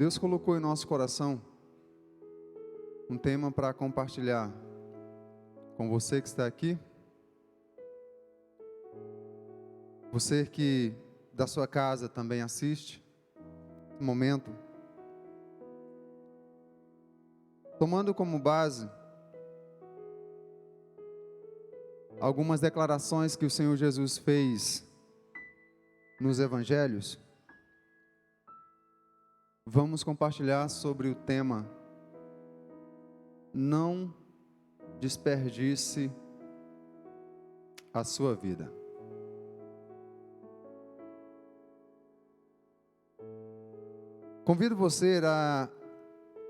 Deus colocou em nosso coração um tema para compartilhar com você que está aqui. Você que da sua casa também assiste esse momento. Tomando como base algumas declarações que o Senhor Jesus fez nos evangelhos, vamos compartilhar sobre o tema: não desperdice a sua vida. Convido você a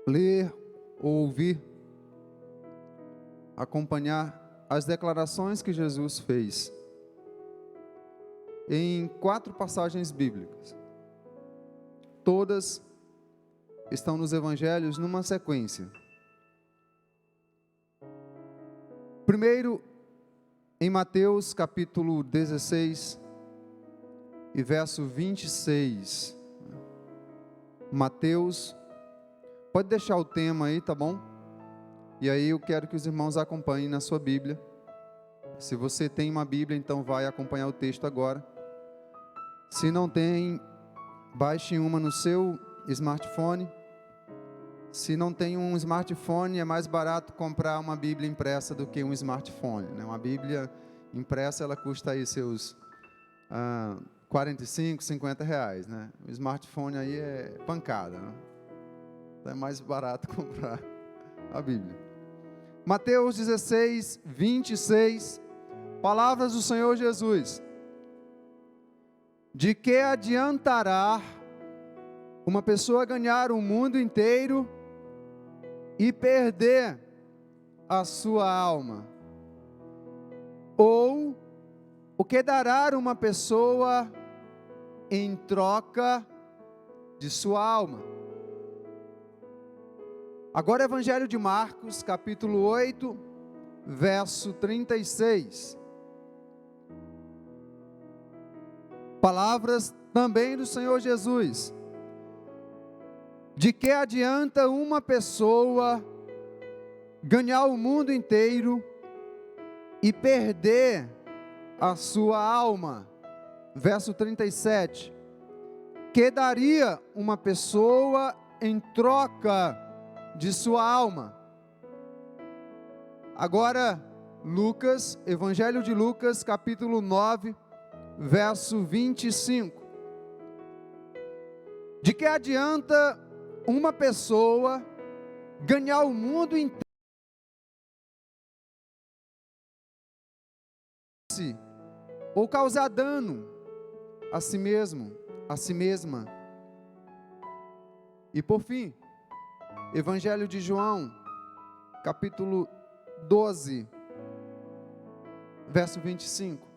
ler ou ouvir, acompanhar as declarações que Jesus fez em 4 passagens bíblicas. Todas estão nos evangelhos numa sequência. Primeiro, em Mateus capítulo 16 e verso 26. Mateus, pode deixar o tema aí, tá bom? E aí eu quero que os irmãos acompanhem na sua Bíblia. Se você tem uma Bíblia, então vai acompanhar o texto agora. Se não tem, baixe uma no seu smartphone. Se não tem um smartphone, é mais barato comprar uma Bíblia impressa do que um smartphone, né? Uma Bíblia impressa, ela custa aí seus 45, 50 reais, né? O smartphone aí é pancada, né? É mais barato comprar a Bíblia. Mateus 16, 26, palavras do Senhor Jesus: de que adiantará uma pessoa ganhar o mundo inteiro e perder a sua alma? Ou o que dará uma pessoa em troca de sua alma? Agora, Evangelho de Marcos, capítulo 8, verso 36. Palavras também do Senhor Jesus: de que adianta uma pessoa ganhar o mundo inteiro e perder a sua alma? Verso 37. Que daria uma pessoa em troca de sua alma? Agora, Lucas, Evangelho de Lucas, capítulo 9, verso 25. De que adianta uma pessoa ganhar o mundo inteiro ou causar dano a si mesmo, a si mesma? E por fim, Evangelho de João, capítulo 12, verso 25.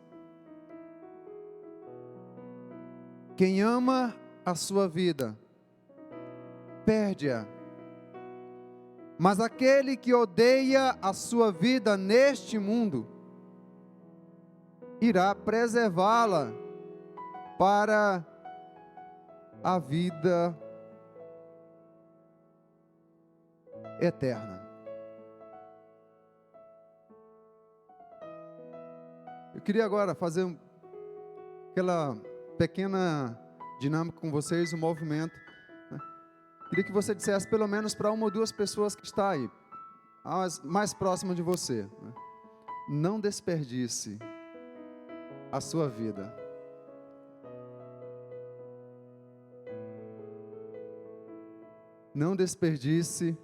Quem ama a sua vida, perde-a. Mas aquele que odeia a sua vida neste mundo, irá preservá-la para a vida eterna. Eu queria agora fazer aquela pequena dinâmica com vocês, um movimento, né? Queria que você dissesse pelo menos para uma ou duas pessoas que está aí, as mais próximas de você, né? Não desperdice a sua vida. Não desperdice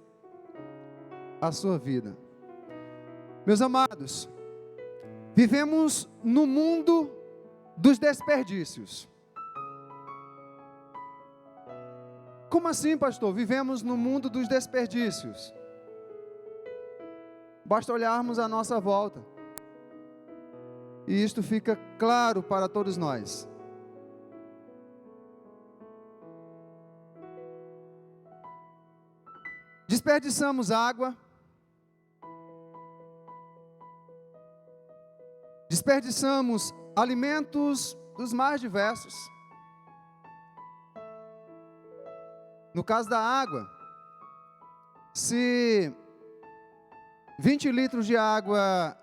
a sua vida. Meus amados, vivemos no mundo dos desperdícios. Como assim, pastor? Vivemos no mundo dos desperdícios. Basta olharmos à nossa volta e isto fica claro para todos nós. Desperdiçamos água, desperdiçamos alimentos dos mais diversos, No caso da água, se 20 litros de água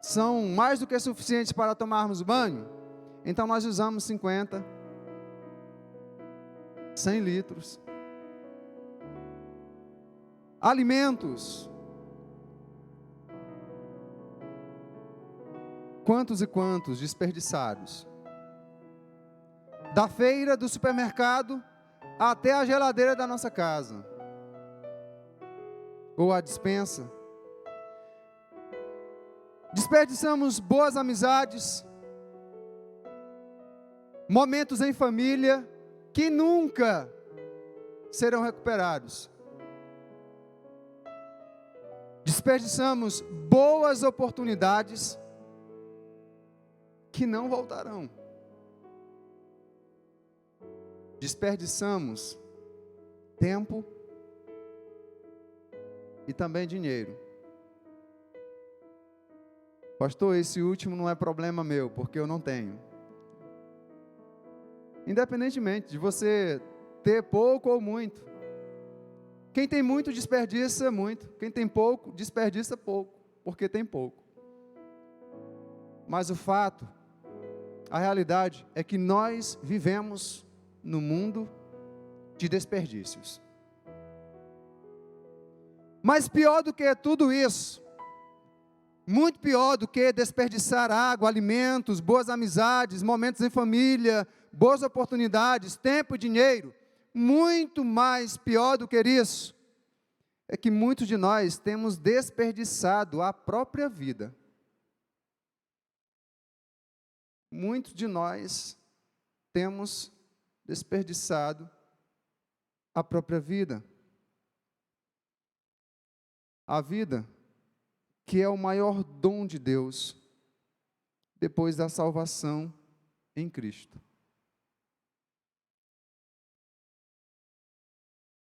são mais do que suficientes para tomarmos banho, então nós usamos 50, 100 litros. Alimentos. Quantos e quantos desperdiçados? Da feira, do supermercado, até a geladeira da nossa casa. Ou a despensa. Desperdiçamos boas amizades, momentos em família que nunca serão recuperados. Desperdiçamos boas oportunidades que não voltarão. Desperdiçamos tempo e também dinheiro. Pastor, esse último não é problema meu, porque eu não tenho. Independentemente de você ter pouco ou muito. Quem tem muito desperdiça muito. Quem tem pouco desperdiça pouco, porque tem pouco. Mas o fato, a realidade é que nós vivemos no mundo de desperdícios. Mas pior do que tudo isso, muito pior do que desperdiçar água, alimentos, boas amizades, momentos em família, boas oportunidades, tempo e dinheiro, muito mais pior do que isso, é que muitos de nós temos desperdiçado a própria vida. Muitos de nós temos desperdiçado a própria vida. A vida que é o maior dom de Deus, depois da salvação em Cristo.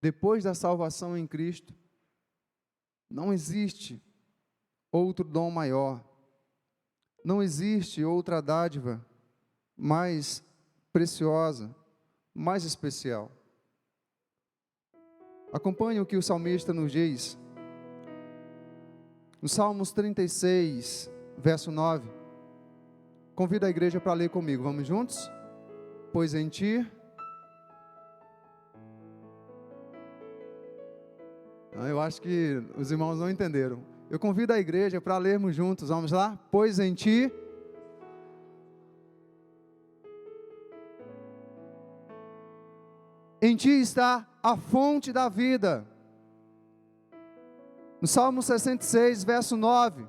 Depois da salvação em Cristo, não existe outro dom maior, não existe outra dádiva mais preciosa, mais especial. Acompanhe o que o salmista nos diz. No Salmos 36, verso 9, convido a igreja para ler comigo, vamos juntos? Pois em ti, eu acho que os irmãos não entenderam, eu convido a igreja para lermos juntos, vamos lá? Pois em ti, está a fonte da vida. No Salmo 66, verso 9,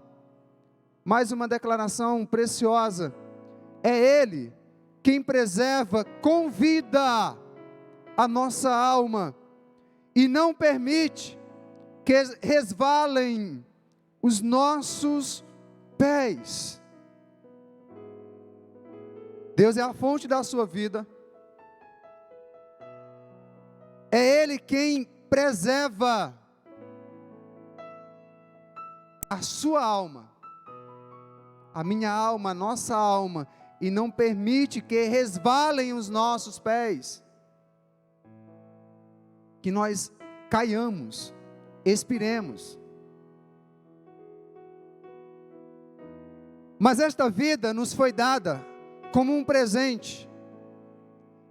mais uma declaração preciosa. É Ele quem preserva com vida a nossa alma e não permite que resvalem os nossos pés. Deus é a fonte da sua vida. É Ele quem preserva a sua alma, a minha alma, a nossa alma, e não permite que resvalem os nossos pés, que nós caiamos, expiremos. Mas esta vida nos foi dada como um presente,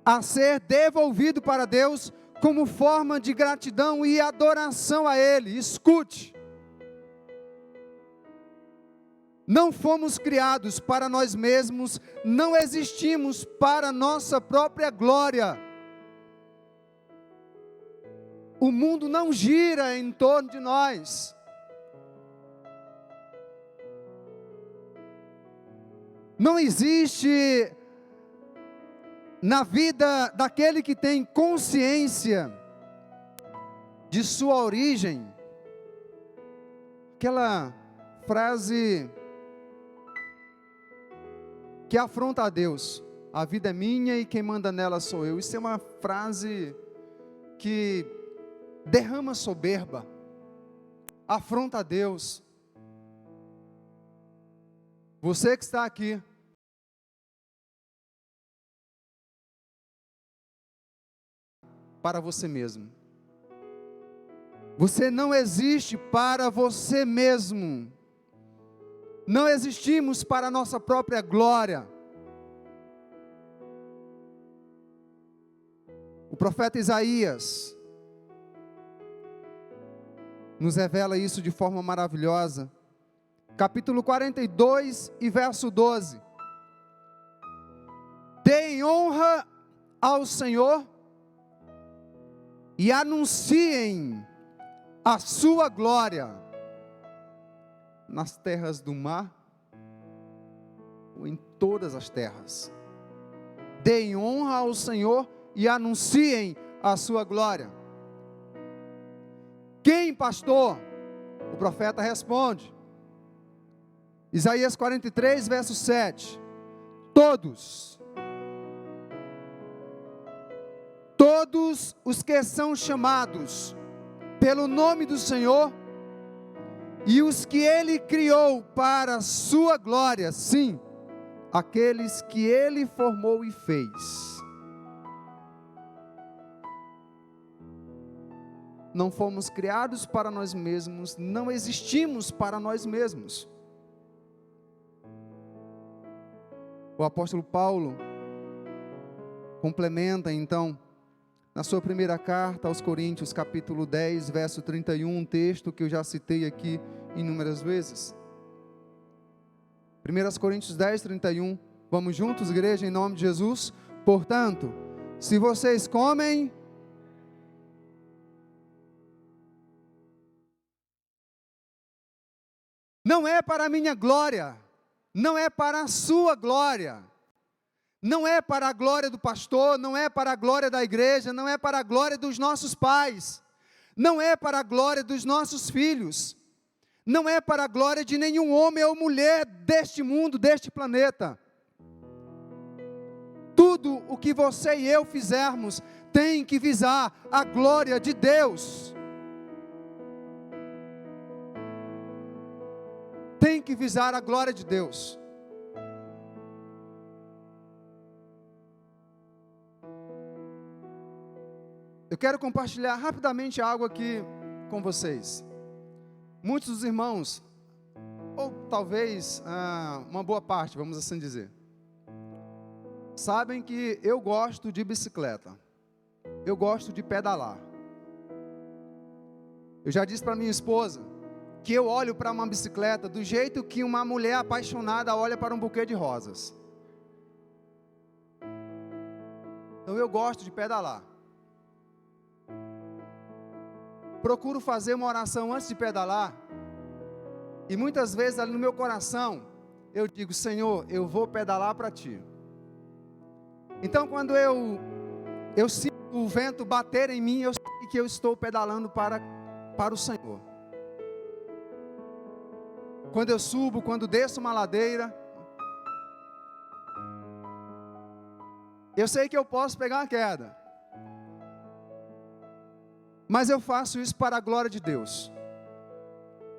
a ser devolvido para Deus como forma de gratidão e adoração a Ele. Escute. Não fomos criados para nós mesmos, não existimos para nossa própria glória. O mundo não gira em torno de nós. Não existe na vida daquele que tem consciência de sua origem, aquela frase que afronta a Deus: a vida é minha e quem manda nela sou eu. Isso é uma frase que derrama soberba, afronta a Deus. Você que está aqui, para você mesmo. Você não existe para você mesmo. Não existimos para a nossa própria glória. O profeta Isaías nos revela isso de forma maravilhosa. Capítulo 42 e verso 12. Deem honra ao Senhor e anunciem a sua glória nas terras do mar ou em todas as terras. Deem honra ao Senhor e anunciem a sua glória. Quem, pastor? O profeta responde. Isaías 43, verso 7. Todos os que são chamados pelo nome do Senhor e os que Ele criou para a sua glória, sim, aqueles que Ele formou e fez. Não fomos criados para nós mesmos, não existimos para nós mesmos. O apóstolo Paulo complementa então, na sua primeira carta aos Coríntios, capítulo 10, verso 31, um texto que eu já citei aqui inúmeras vezes. 1 Coríntios 10, 31, vamos juntos, igreja, em nome de Jesus? Portanto, se vocês comem, não é para a minha glória, não é para a sua glória, não é para a glória do pastor, não é para a glória da igreja, não é para a glória dos nossos pais, não é para a glória dos nossos filhos, não é para a glória de nenhum homem ou mulher deste mundo, deste planeta. Tudo o que você e eu fizermos tem que visar a glória de Deus. Tem que visar a glória de Deus. Eu quero compartilhar rapidamente algo aqui com vocês. Muitos dos irmãos, ou talvez uma boa parte, vamos assim dizer, sabem que eu gosto de bicicleta. Eu gosto de pedalar. Eu já disse para minha esposa que eu olho para uma bicicleta do jeito que uma mulher apaixonada olha para um buquê de rosas. Então eu gosto de pedalar. Procuro fazer uma oração antes de pedalar. E muitas vezes ali no meu coração, eu digo: Senhor, eu vou pedalar para Ti. Então quando eu sinto o vento bater em mim, eu sei que eu estou pedalando para o Senhor. Quando eu subo, quando desço uma ladeira, eu sei que eu posso pegar uma queda, mas eu faço isso para a glória de Deus.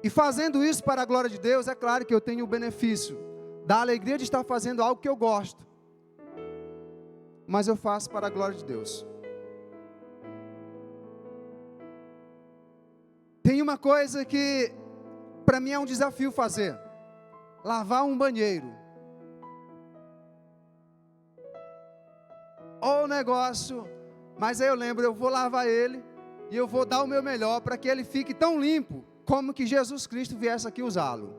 E fazendo isso para a glória de Deus, é claro que eu tenho o benefício da alegria de estar fazendo algo que eu gosto, mas eu faço para a glória de Deus. Tem uma coisa que para mim é um desafio fazer: lavar um banheiro. Ou negócio, mas aí eu lembro, eu vou lavar ele e eu vou dar o meu melhor para que ele fique tão limpo como que Jesus Cristo viesse aqui usá-lo.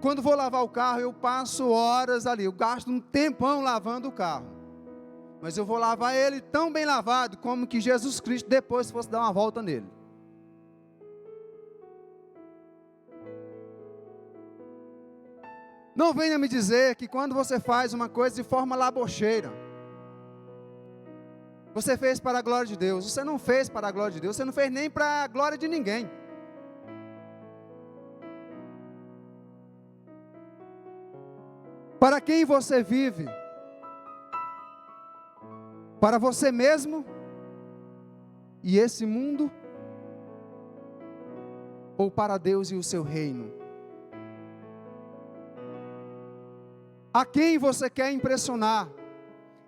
Quando vou lavar o carro, eu passo horas ali, eu gasto um tempão lavando o carro, mas eu vou lavar ele tão bem lavado como que Jesus Cristo depois fosse dar uma volta nele. Não venha me dizer que quando você faz uma coisa de forma labocheira, você fez para a glória de Deus. Você não fez para a glória de Deus, você não fez nem para a glória de ninguém. Para quem você vive? Para você mesmo e esse mundo? Ou para Deus e o seu reino? A quem você quer impressionar?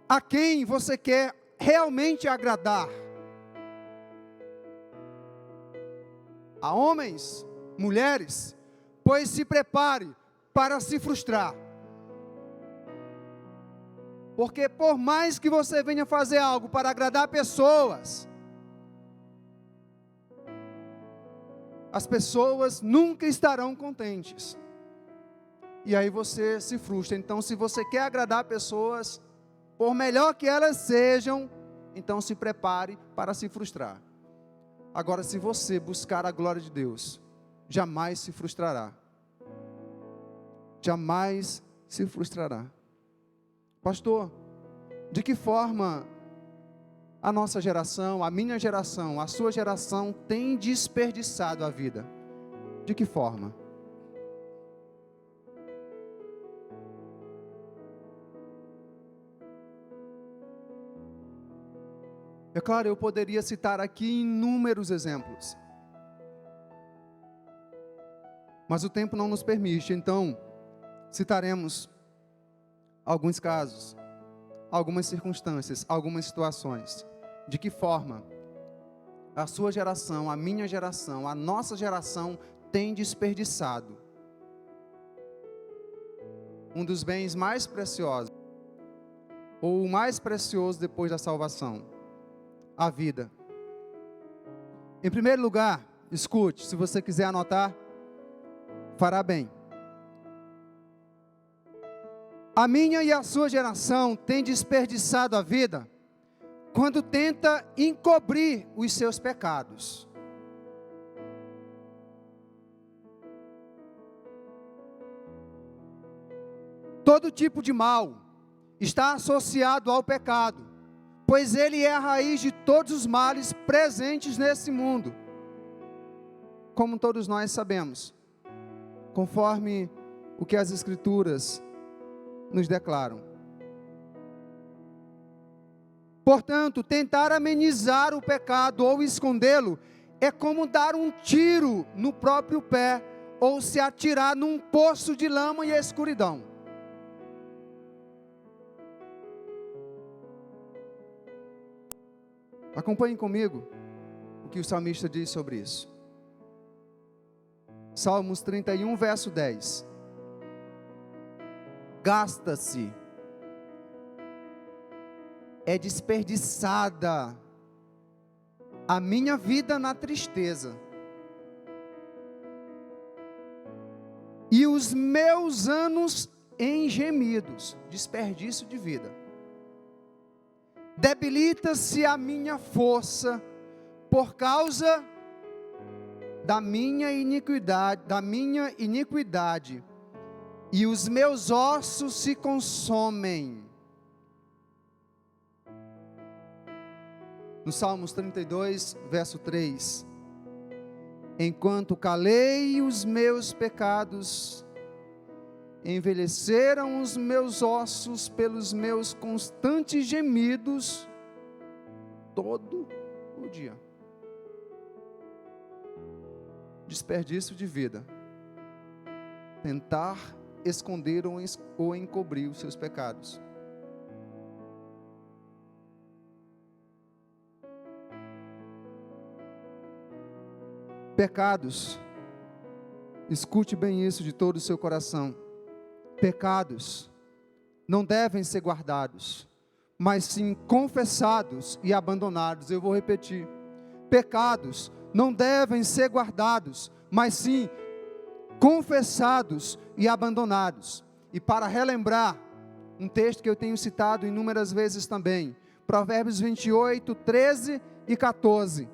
A quem você quer realmente agradar a homens, mulheres, pois se prepare para se frustrar. Porque por mais que você venha fazer algo para agradar pessoas, as pessoas nunca estarão contentes. E aí você se frustra. Então, se você quer agradar pessoas, por melhor que elas sejam, então se prepare para se frustrar. Agora, se você buscar a glória de Deus, jamais se frustrará. Jamais se frustrará. Pastor, de que forma a nossa geração, a minha geração, a sua geração tem desperdiçado a vida? De que forma? É claro, eu poderia citar aqui inúmeros exemplos, mas o tempo não nos permite, então citaremos alguns casos, algumas circunstâncias, algumas situações. De que forma a sua geração, a minha geração, a nossa geração tem desperdiçado um dos bens mais preciosos, ou o mais precioso depois da salvação, a vida. Em primeiro lugar, escute, se você quiser anotar, fará bem. A minha e a sua geração tem desperdiçado a vida quando tenta encobrir os seus pecados. Todo tipo de mal está associado ao pecado, pois ele é a raiz de todos os males presentes nesse mundo, como todos nós sabemos, conforme o que as Escrituras nos declaram. Portanto, tentar amenizar o pecado ou escondê-lo é como dar um tiro no próprio pé ou se atirar num poço de lama e escuridão. Acompanhem comigo o que o salmista diz sobre isso. Salmos 31, verso 10. Gasta-se, é desperdiçada a minha vida na tristeza, e os meus anos em gemidos, desperdício de vida. Debilita-se a minha força por causa da minha iniquidade, e os meus ossos se consomem. No Salmos 32, verso 3. Enquanto calei os meus pecados, envelheceram os meus ossos pelos meus constantes gemidos todo o dia. Desperdício de vida. Tentar esconder ou encobrir os seus pecados. Pecados, escute bem isso de todo o seu coração. Pecados não devem ser guardados, mas sim confessados e abandonados. Eu vou repetir. Pecados não devem ser guardados, mas sim confessados e abandonados. E para relembrar, um texto que eu tenho citado inúmeras vezes também, Provérbios 28, 13 e 14.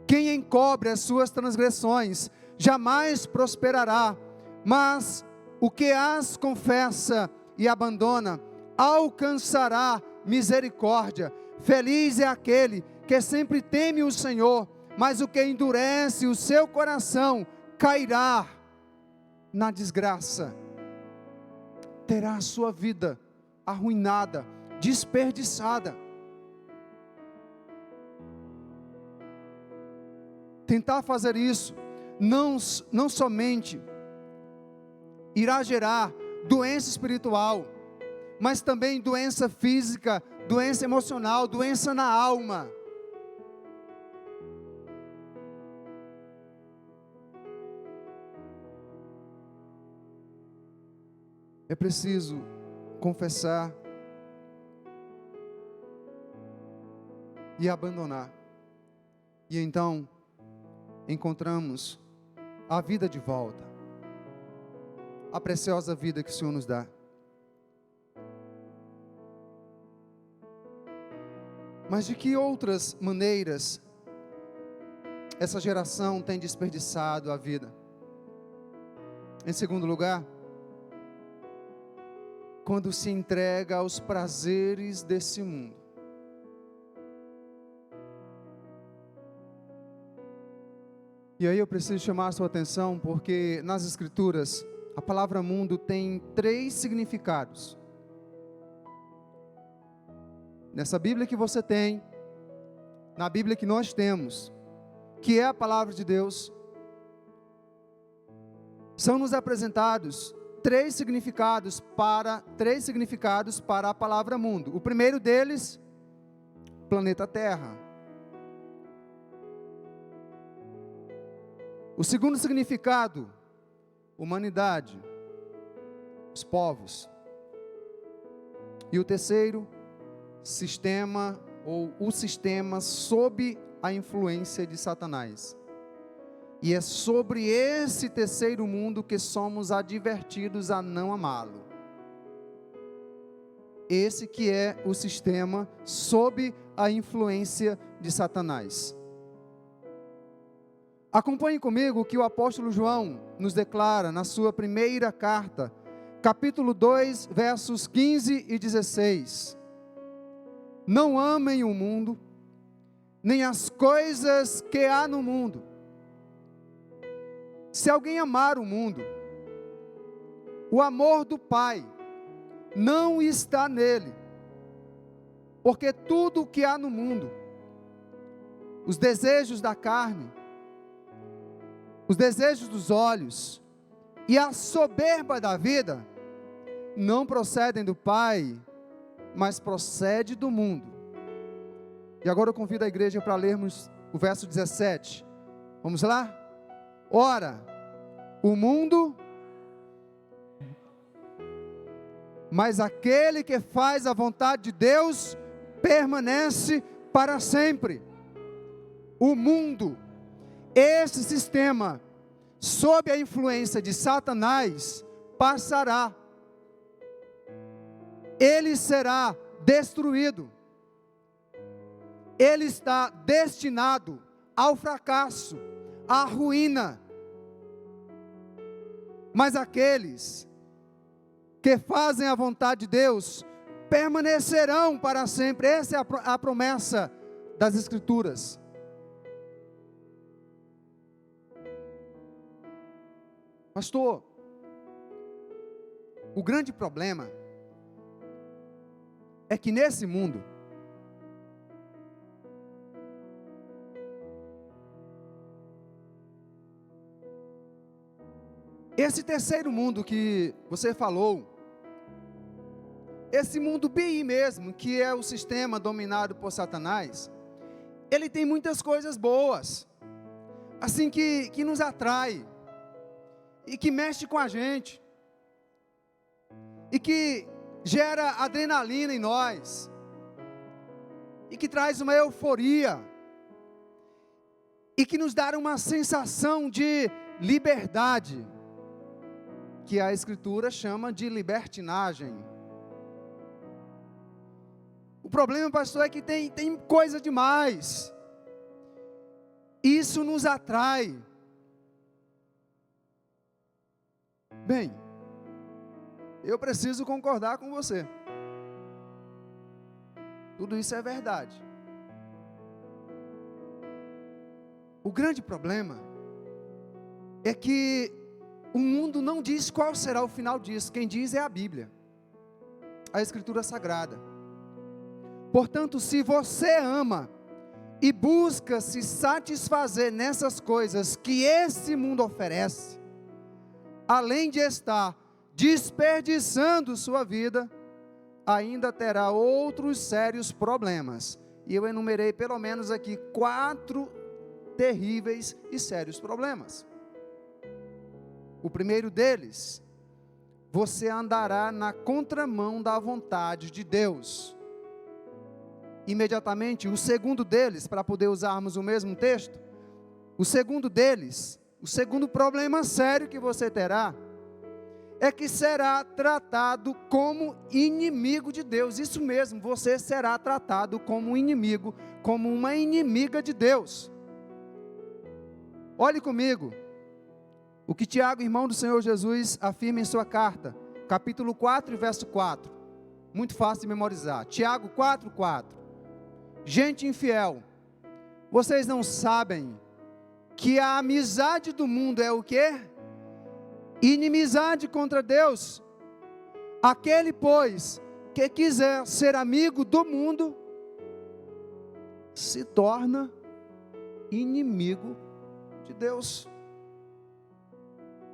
Quem encobre as suas transgressões jamais prosperará, mas o que as confessa e abandona alcançará misericórdia. Feliz é aquele que sempre teme o Senhor, mas o que endurece o seu coração cairá na desgraça. Terá a sua vida arruinada, desperdiçada. Tentar fazer isso não somente irá gerar doença espiritual, mas também doença física doença emocional, doença na alma. É preciso confessar e abandonar. E então encontramos a vida de volta, a preciosa vida que o Senhor nos dá. Mas de que outras maneiras essa geração tem desperdiçado a vida? Em segundo lugar, quando se entrega aos prazeres desse mundo. E aí eu preciso chamar a sua atenção, porque nas Escrituras, a palavra mundo tem 3 significados. Nessa Bíblia que você tem, na Bíblia que nós temos, que é a palavra de Deus, são nos apresentados 3 significados para a palavra mundo. O primeiro deles, planeta Terra. O segundo significado, humanidade, os povos. E o terceiro, sistema, ou o sistema sob a influência de Satanás. E é sobre esse terceiro mundo que somos advertidos a não amá-lo. Esse que é o sistema sob a influência de Satanás. Acompanhe comigo o que o apóstolo João nos declara na sua primeira carta, capítulo 2, versos 15 e 16. Não amem o mundo, nem as coisas que há no mundo. Se alguém amar o mundo, o amor do Pai não está nele. Porque tudo o que há no mundo, os desejos da carne, os desejos dos olhos e a soberba da vida, não procedem do Pai, mas procede do mundo. E agora eu convido a igreja para lermos o verso 17. Vamos lá? Ora, o mundo, mas aquele que faz a vontade de Deus, permanece para sempre. O mundo, esse sistema, sob a influência de Satanás, passará. Ele será destruído. Ele está destinado ao fracasso, à ruína. Mas aqueles que fazem a vontade de Deus permanecerão para sempre. Essa é a promessa das Escrituras. Pastor, o grande problema é que nesse mundo, esse terceiro mundo que você falou, esse mundo BI mesmo, que é o sistema dominado por Satanás, ele tem muitas coisas boas, assim que nos atrai, e que mexe com a gente, e que gera adrenalina em nós, e que traz uma euforia, e que nos dá uma sensação de liberdade, que a Escritura chama de libertinagem. O problema, pastor, é que tem coisa demais. Isso nos atrai. Bem, eu preciso concordar com você. Tudo isso é verdade. O grande problema é que o mundo não diz qual será o final disso. Quem diz é a Bíblia, a Escritura Sagrada. Portanto, se você ama e busca se satisfazer nessas coisas que esse mundo oferece, além de estar desperdiçando sua vida, ainda terá outros sérios problemas. E eu enumerei pelo menos aqui 4 terríveis e sérios problemas. O primeiro deles, você andará na contramão da vontade de Deus. Imediatamente, o segundo deles, para poder usarmos o mesmo texto, o segundo deles, o segundo problema sério que você terá, é que será tratado como inimigo de Deus. Isso mesmo, você será tratado como um inimigo, como uma inimiga de Deus. Olhe comigo, o que Tiago, irmão do Senhor Jesus, afirma em sua carta, capítulo 4 e verso 4, muito fácil de memorizar, Tiago 4:4, gente infiel, vocês não sabem que a amizade do mundo é o quê? Inimizade contra Deus. Aquele, pois, que quiser ser amigo do mundo, se torna inimigo de Deus.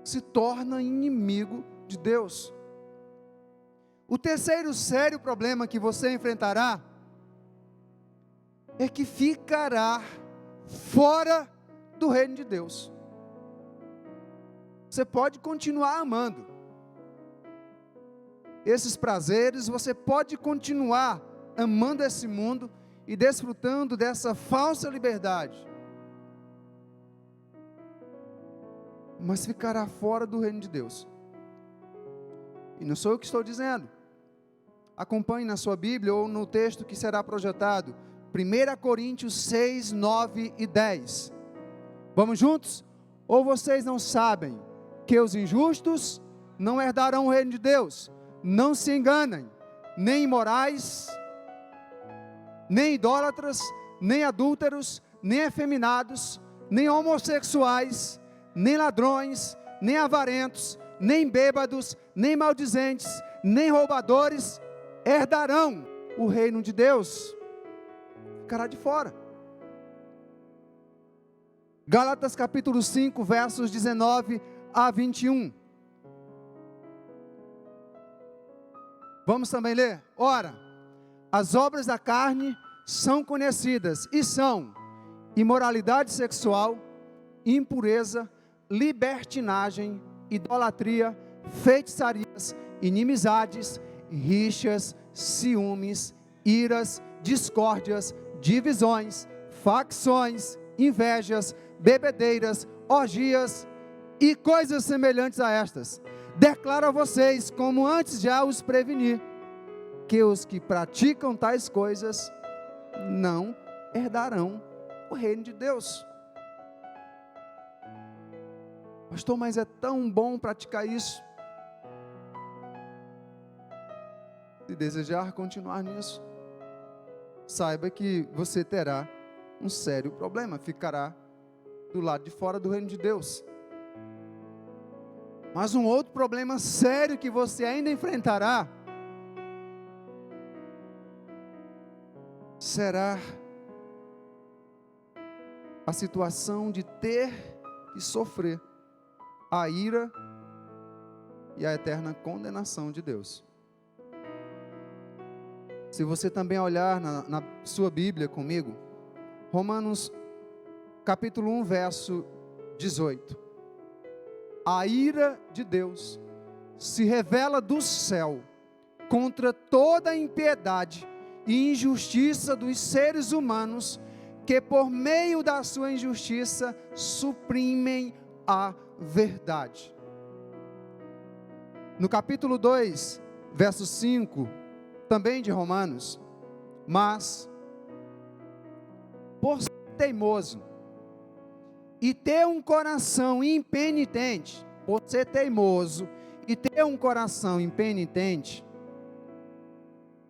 Se torna inimigo de Deus. O terceiro sério problema que você enfrentará é que ficará fora do reino de Deus. Você pode continuar amando esses prazeres, você pode continuar amando esse mundo e desfrutando dessa falsa liberdade, mas ficará fora do reino de Deus. E não sou eu que estou dizendo. Acompanhe na sua Bíblia ou no texto que será projetado, 1 Coríntios 6, 9 e 10. Vamos juntos? Ou vocês não sabem que os injustos não herdarão o reino de Deus? Não se enganem, nem imorais, nem idólatras, nem adúlteros, nem efeminados, nem homossexuais, nem ladrões, nem avarentos, nem bêbados, nem maldizentes, nem roubadores herdarão o reino de Deus. Ficará de fora. Gálatas capítulo 5, versos 19 a 21. Vamos também ler? Ora, as obras da carne são conhecidas e são imoralidade sexual, impureza, libertinagem, idolatria, feitiçarias, inimizades, rixas, ciúmes, iras, discórdias, divisões, facções, invejas, bebedeiras, orgias e coisas semelhantes a estas. Declaro a vocês, como antes já os preveni, que os que praticam tais coisas não herdarão o reino de Deus. Pastor, mas é tão bom praticar isso. Se desejar continuar nisso, saiba que você terá um sério problema, ficará do lado de fora do reino de Deus. Mas um outro problema sério que você ainda enfrentará será a situação de ter que sofrer a ira e a eterna condenação de Deus. Se você também olhar na sua Bíblia comigo, Romanos capítulo 1, verso 18. A ira de Deus se revela do céu contra toda a impiedade e injustiça dos seres humanos que por meio da sua injustiça suprimem a verdade. No capítulo 2, verso 5, também de Romanos, mas por ser teimoso e ter um coração impenitente, por ser teimoso e ter um coração impenitente,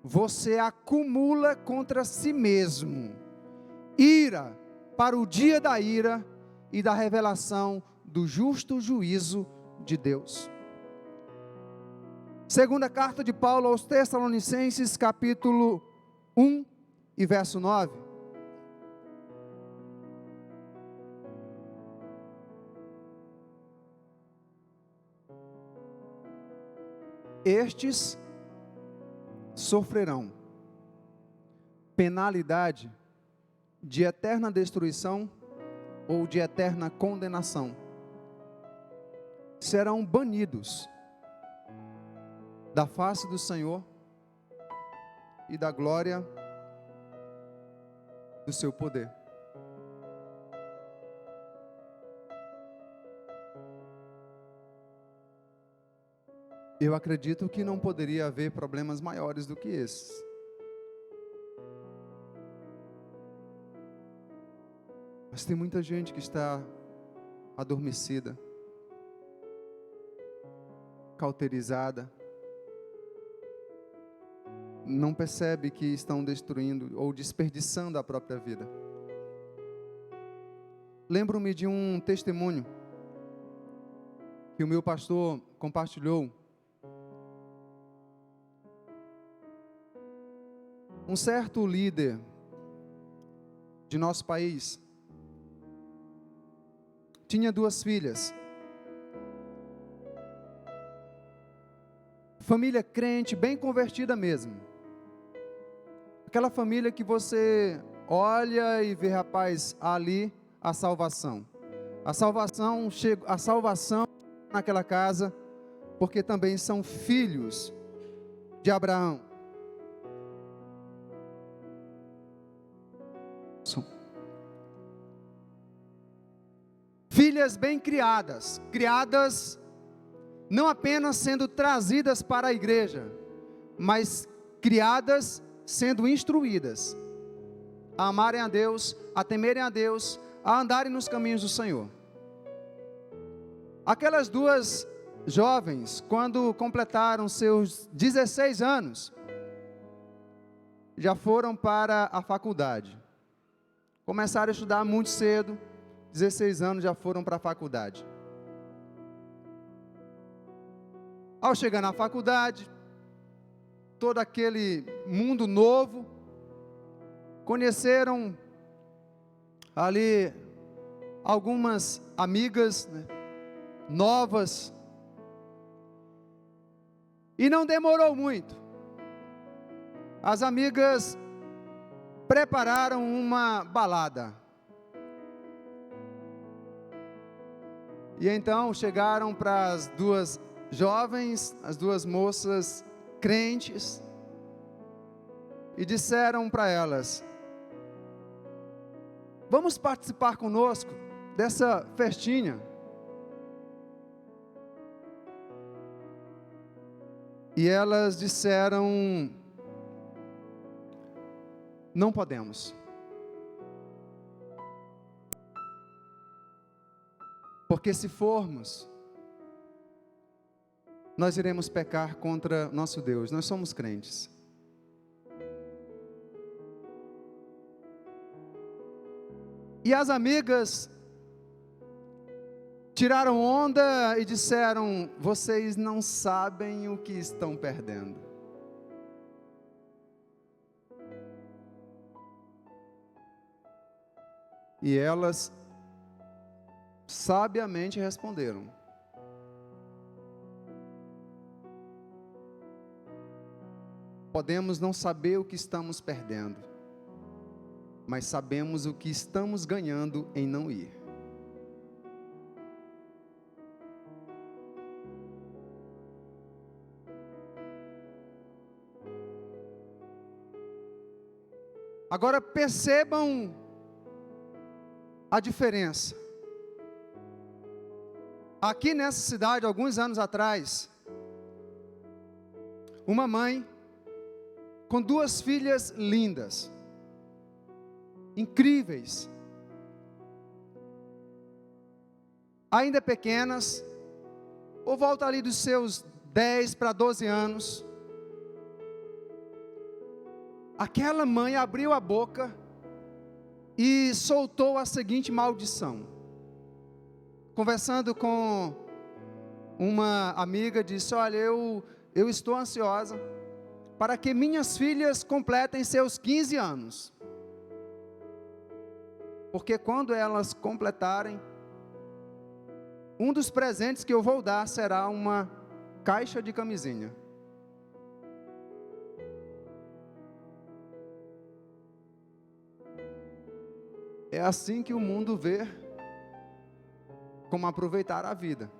você acumula contra si mesmo ira para o dia da ira e da revelação do justo juízo de Deus. Segunda carta de Paulo aos Tessalonicenses, capítulo 1 e verso 9. Estes sofrerão penalidade de eterna destruição ou de eterna condenação. Serão banidos da face do Senhor e da glória do seu poder. Eu acredito que não poderia haver problemas maiores do que esses. Mas tem muita gente que está adormecida, cauterizada, não percebe que estão destruindo ou desperdiçando a própria vida. Lembro-me de um testemunho que o meu pastor compartilhou. Um certo líder de nosso país tinha 2 filhas. Família crente, bem convertida mesmo. Aquela família que você olha e vê, rapaz, ali a salvação. A salvação naquela casa, porque também são filhos de Abraão. Filhas bem criadas, não apenas sendo trazidas para a igreja, mas criadas sendo instruídas a amarem a Deus, a temerem a Deus, a andarem nos caminhos do Senhor. Aquelas 2 jovens, quando completaram seus 16 anos, já foram para a faculdade. Começaram a estudar muito cedo, 16 anos já foram para a faculdade. Ao chegar na faculdade, todo aquele mundo novo, conheceram ali algumas amigas, né, novas, e não demorou muito. As amigas prepararam uma balada. E então chegaram para as 2 jovens, as 2 moças crentes, e disseram para elas: vamos participar conosco dessa festinha? E elas disseram: não podemos. Porque se formos, nós iremos pecar contra nosso Deus. Nós somos crentes. E as amigas tiraram onda e disseram: vocês não sabem o que estão perdendo. E elas sabiamente responderam: podemos não saber o que estamos perdendo, mas sabemos o que estamos ganhando em não ir. Agora percebam a diferença. Aqui nessa cidade, alguns anos atrás, uma mãe com 2 filhas lindas, incríveis, ainda pequenas, por volta ali dos seus 10 para 12 anos, aquela mãe abriu a boca e soltou a seguinte maldição. Conversando com uma amiga, disse: olha, eu estou ansiosa para que minhas filhas completem seus 15 anos. Porque quando elas completarem, um dos presentes que eu vou dar será uma caixa de camisinha. É assim que o mundo vê como aproveitar a vida.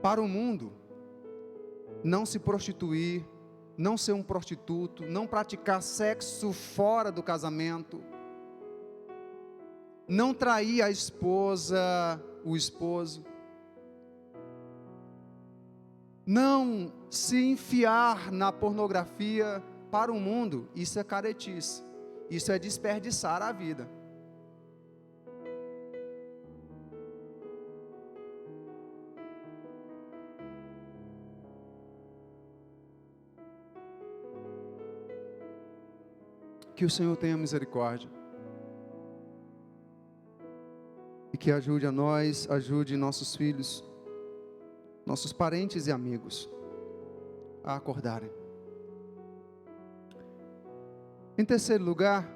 Para o mundo, não se prostituir, não ser um prostituto, não praticar sexo fora do casamento, não trair a esposa, o esposo, não se enfiar na pornografia. Para o mundo, isso é caretice, isso é desperdiçar a vida. Que o Senhor tenha misericórdia e que ajude a nós, ajude nossos filhos, nossos parentes e amigos a acordarem. Em terceiro lugar,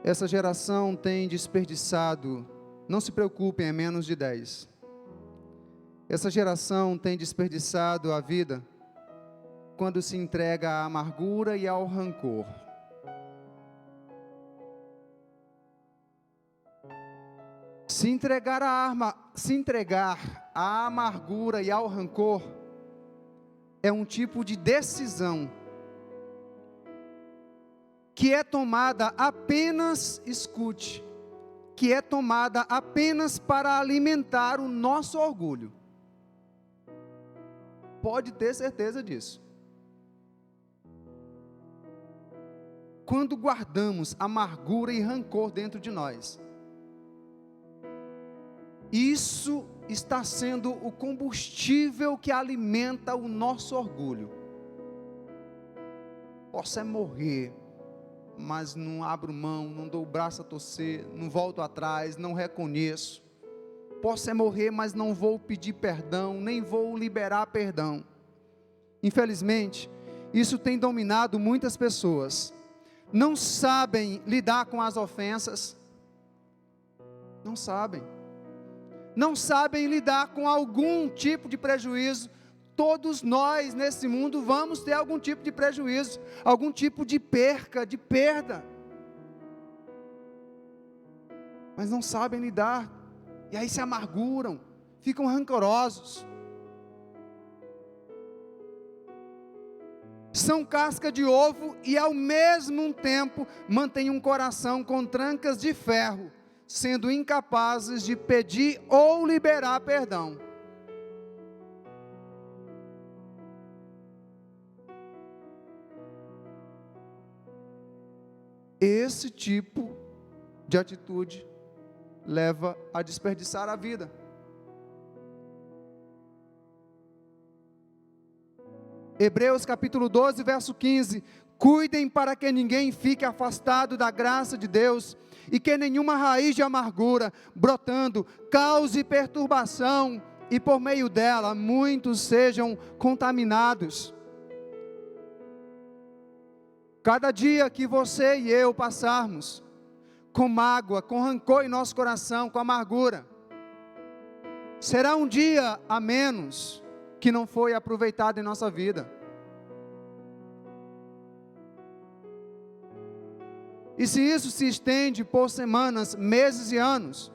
essa geração tem desperdiçado, não se preocupem, é menos de 10. Essa geração tem desperdiçado a vida quando se entrega à amargura e ao rancor. Se entregar à amargura e ao rancor é um tipo de decisão que é tomada apenas, escute, que é tomada apenas para alimentar o nosso orgulho. Pode ter certeza disso. Quando guardamos amargura e rancor dentro de nós, isso está sendo o combustível que alimenta o nosso orgulho. Posso é morrer, mas não abro mão, não dou o braço a torcer, não volto atrás, não reconheço. Posso é morrer, mas não vou pedir perdão, nem vou liberar perdão. Infelizmente, isso tem dominado muitas pessoas. Não sabem lidar com as ofensas. Não sabem lidar com algum tipo de prejuízo. Todos nós nesse mundo vamos ter algum tipo de prejuízo, algum tipo de perda, mas não sabem lidar, e aí se amarguram, ficam rancorosos, são casca de ovo e ao mesmo tempo mantêm um coração com trancas de ferro, sendo incapazes de pedir ou liberar perdão. Esse tipo de atitude leva a desperdiçar a vida. Hebreus capítulo 12, verso 15: cuidem para que ninguém fique afastado da graça de Deus, e que nenhuma raiz de amargura, brotando, cause perturbação, e por meio dela muitos sejam contaminados. Cada dia que você e eu passarmos com mágoa, com rancor em nosso coração, com amargura, será um dia a menos que não foi aproveitado em nossa vida. E se isso se estende por semanas, meses e anos,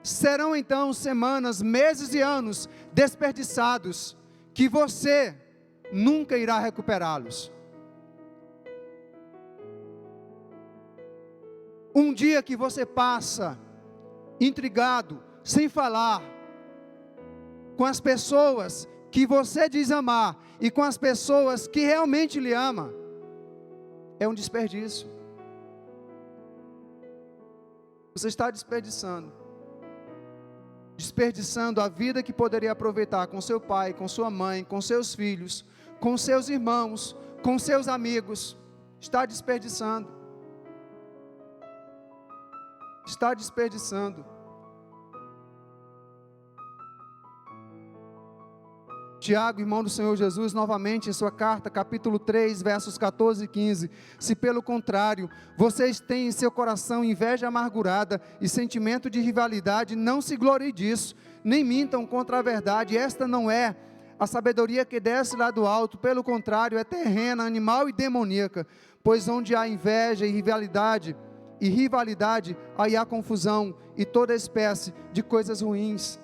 serão então semanas, meses e anos desperdiçados, que você nunca irá recuperá-los. Um dia que você passa intrigado, sem falar, com as pessoas que você diz amar e com as pessoas que realmente lhe ama, é um desperdício. Você está desperdiçando a vida que poderia aproveitar com seu pai, com sua mãe, com seus filhos, com seus irmãos, com seus amigos. Está desperdiçando. Está desperdiçando. Tiago, irmão do Senhor Jesus, novamente em sua carta, capítulo 3, versos 14 e 15: se pelo contrário, vocês têm em seu coração inveja amargurada e sentimento de rivalidade, não se gloriem disso, nem mintam contra a verdade, esta não é A sabedoria que desce lá do alto, pelo contrário, é terrena, animal e demoníaca, pois onde há inveja e rivalidade, aí há confusão e toda espécie de coisas ruins.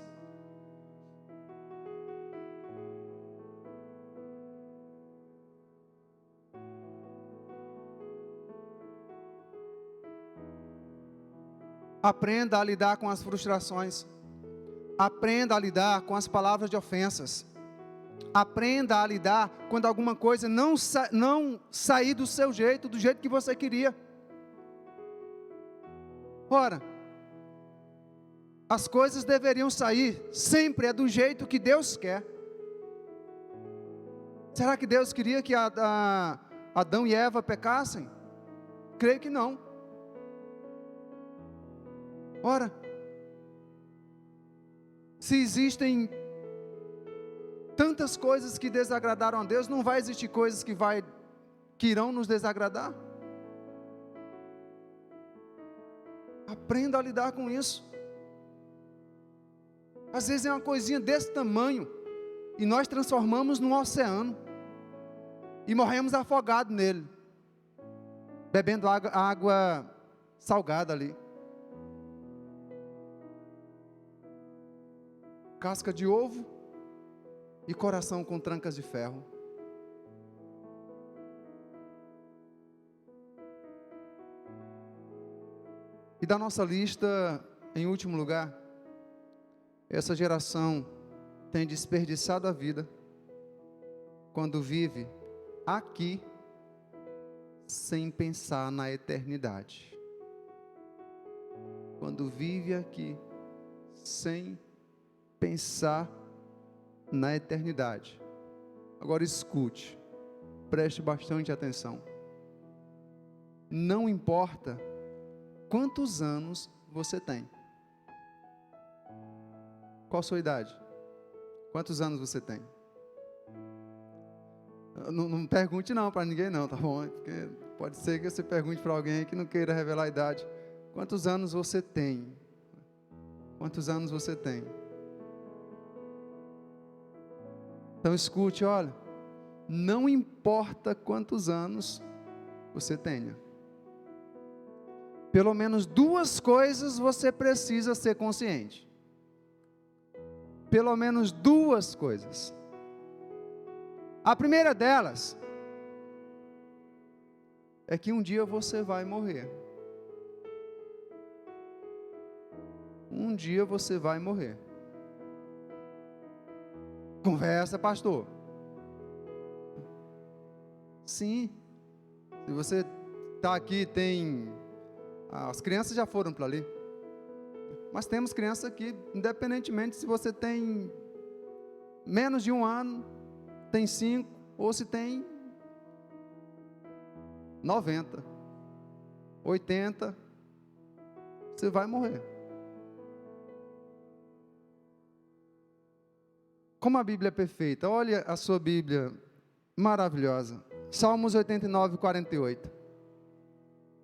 Aprenda a lidar com as frustrações. Aprenda a lidar com as palavras de ofensas. Aprenda a lidar quando alguma coisa não sair do seu jeito, do jeito que você queria. Ora, as coisas deveriam sair sempre do jeito que Deus quer. Será que Deus queria que Adão e Eva pecassem? Creio que não. Ora, se existem tantas coisas que desagradaram a Deus, não vai existir coisas que irão nos desagradar? Aprenda a lidar com isso. Às vezes é uma coisinha desse tamanho, e nós transformamos num oceano, e morremos afogados nele, bebendo água salgada ali. Casca de ovo e coração com trancas de ferro. E da nossa lista, em último lugar, essa geração tem desperdiçado a vida quando vive aqui sem pensar na eternidade. Quando vive aqui sem pensar na eternidade. Agora escute, preste bastante atenção. Não importa quantos anos você tem. Qual a sua idade? Quantos anos você tem? Não pergunte não para ninguém não, tá bom? Porque pode ser que você pergunte para alguém que não queira revelar a idade. Quantos anos você tem? Quantos anos você tem? Então escute, olha, não importa quantos anos você tenha, pelo menos duas coisas você precisa ser consciente. Pelo menos duas coisas. A primeira delas é que um dia você vai morrer. Um dia você vai morrer. Conversa, pastor. Sim. Se você está aqui, as crianças já foram para ali. Mas temos crianças aqui, independentemente se você tem menos de 1 ano, tem 5, ou se tem 90, 80, você vai morrer. Como a Bíblia é perfeita, olha a sua Bíblia maravilhosa. Salmos 89, 48.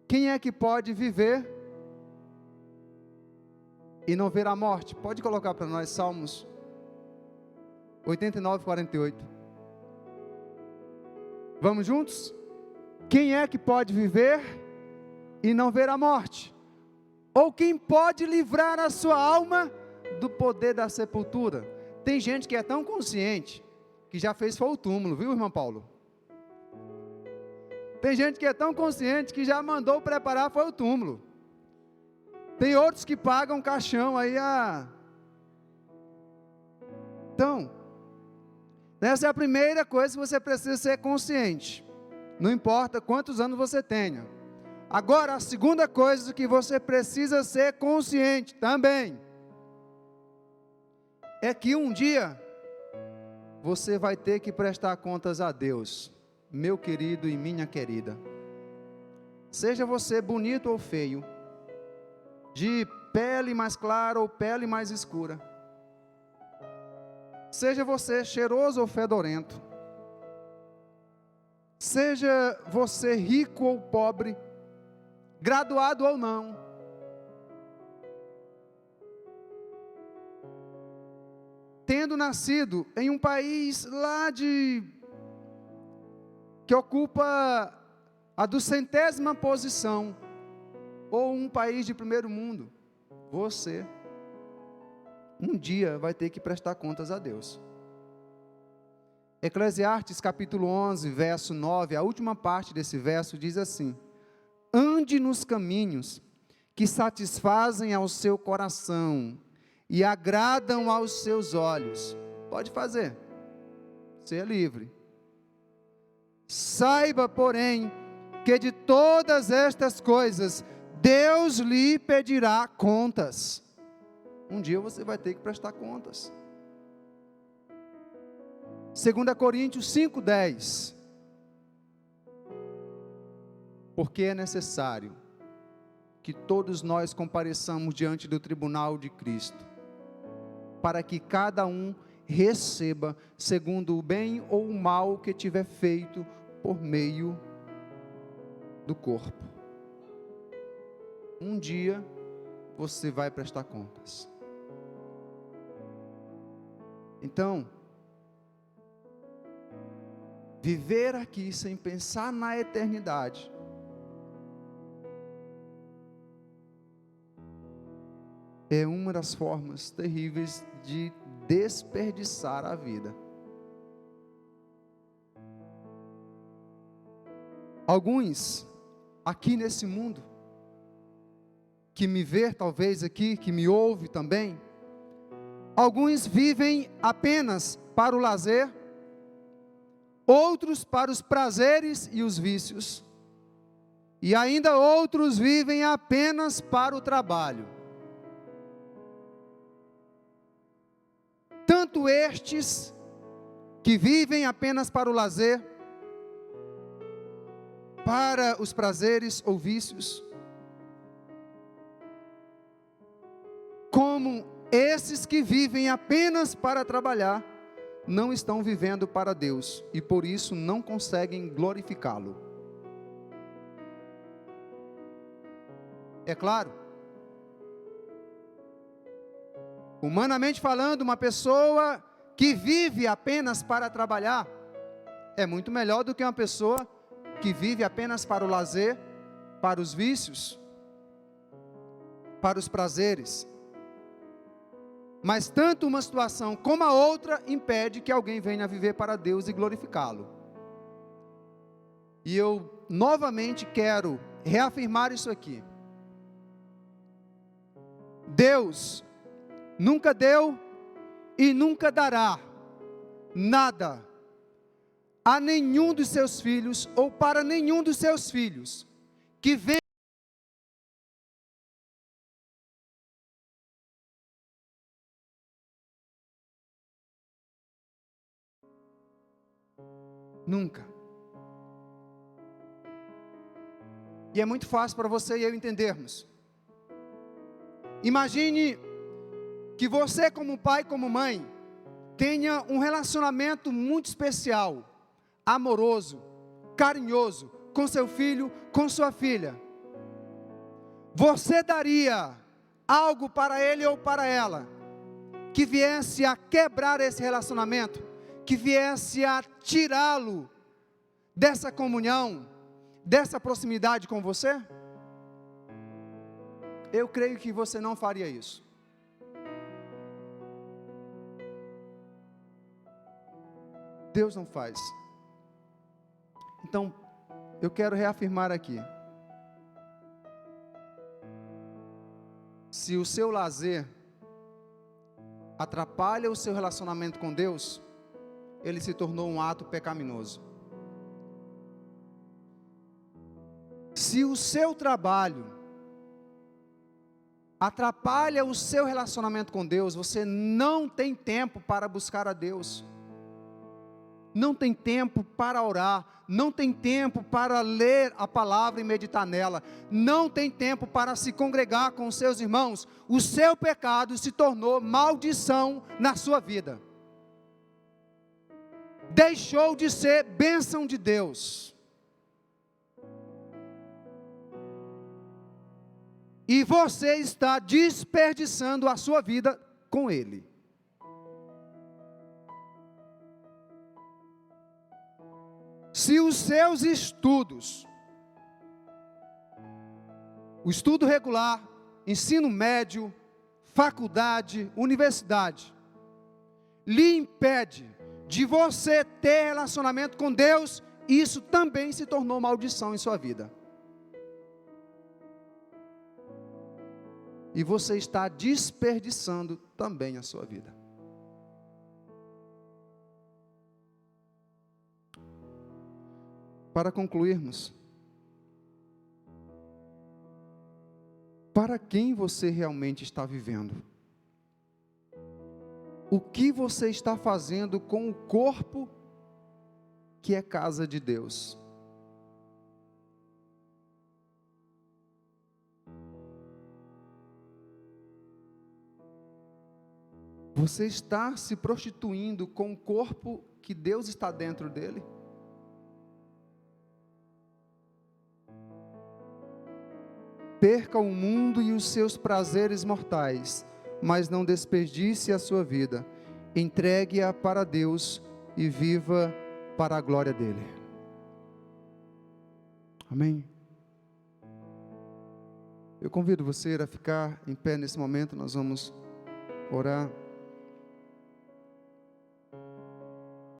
Quem é que pode viver e não ver a morte? Pode colocar para nós Salmos 89, 48. Vamos juntos? Quem é que pode viver e não ver a morte? Ou quem pode livrar a sua alma do poder da sepultura? Tem gente que é tão consciente que já foi o túmulo, viu, irmão Paulo? Tem gente que é tão consciente que já mandou preparar foi o túmulo. Tem outros que pagam caixão aí Então, essa é a primeira coisa que você precisa ser consciente. Não importa quantos anos você tenha. Agora, a segunda coisa que você precisa ser consciente também é que um dia você vai ter que prestar contas a Deus, meu querido e minha querida. Seja você bonito ou feio, de pele mais clara ou pele mais escura, seja você cheiroso ou fedorento, seja você rico ou pobre, graduado ou não, tendo nascido em um país que ocupa a 200ª posição, ou um país de primeiro mundo, você um dia vai ter que prestar contas a Deus. Eclesiastes capítulo 11, verso 9, a última parte desse verso diz assim: ande nos caminhos que satisfazem ao seu coração e agradam aos seus olhos. Pode fazer, você é livre. Saiba, porém, que de todas estas coisas Deus lhe pedirá contas. Um dia você vai ter que prestar contas. 2 Coríntios 5:10. Porque é necessário que todos nós compareçamos diante do tribunal de Cristo, para que cada um receba segundo o bem ou o mal que tiver feito por meio do corpo. Um dia você vai prestar contas. Então, viver aqui sem pensar na eternidade é uma das formas terríveis de desperdiçar a vida. Alguns aqui nesse mundo, que me vê talvez aqui, que me ouve também, alguns vivem apenas para o lazer, outros para os prazeres e os vícios, e ainda outros vivem apenas para o trabalho. Tanto estes que vivem apenas para o lazer, para os prazeres ou vícios, como esses que vivem apenas para trabalhar, não estão vivendo para Deus, e por isso não conseguem glorificá-lo. É claro, humanamente falando, uma pessoa que vive apenas para trabalhar, é muito melhor do que uma pessoa que vive apenas para o lazer, para os vícios, para os prazeres. Mas tanto uma situação como a outra impede que alguém venha viver para Deus e glorificá-lo. E eu novamente quero reafirmar isso aqui. Deus nunca deu e nunca dará nada a nenhum dos seus filhos ou para nenhum dos seus filhos que venha nunca. E é muito fácil para você e eu entendermos. Imagine que você, como pai, como mãe, tenha um relacionamento muito especial, amoroso, carinhoso, com seu filho, com sua filha. Você daria algo para ele ou para ela, que viesse a quebrar esse relacionamento, que viesse a tirá-lo dessa comunhão, dessa proximidade com você? Eu creio que você não faria isso. Deus não faz. Então, eu quero reafirmar aqui. Se o seu lazer atrapalha o seu relacionamento com Deus, ele se tornou um ato pecaminoso. Se o seu trabalho atrapalha o seu relacionamento com Deus, você não tem tempo para buscar a Deus, não tem tempo para orar, não tem tempo para ler a palavra e meditar nela, não tem tempo para se congregar com os seus irmãos, o seu pecado se tornou maldição na sua vida, deixou de ser bênção de Deus, e você está desperdiçando a sua vida com Ele. se os seus estudos, o estudo regular, ensino médio, faculdade, universidade, lhe impede de você ter relacionamento com Deus, isso também se tornou maldição em sua vida. E você está desperdiçando também a sua vida. Para concluirmos, para quem você realmente está vivendo? O que você está fazendo com o corpo que é casa de Deus? Você está se prostituindo com o corpo que Deus está dentro dele? Perca o mundo e os seus prazeres mortais, mas não desperdice a sua vida. Entregue-a para Deus e viva para a glória dele. Amém? Eu convido você a ficar em pé nesse momento, nós vamos orar.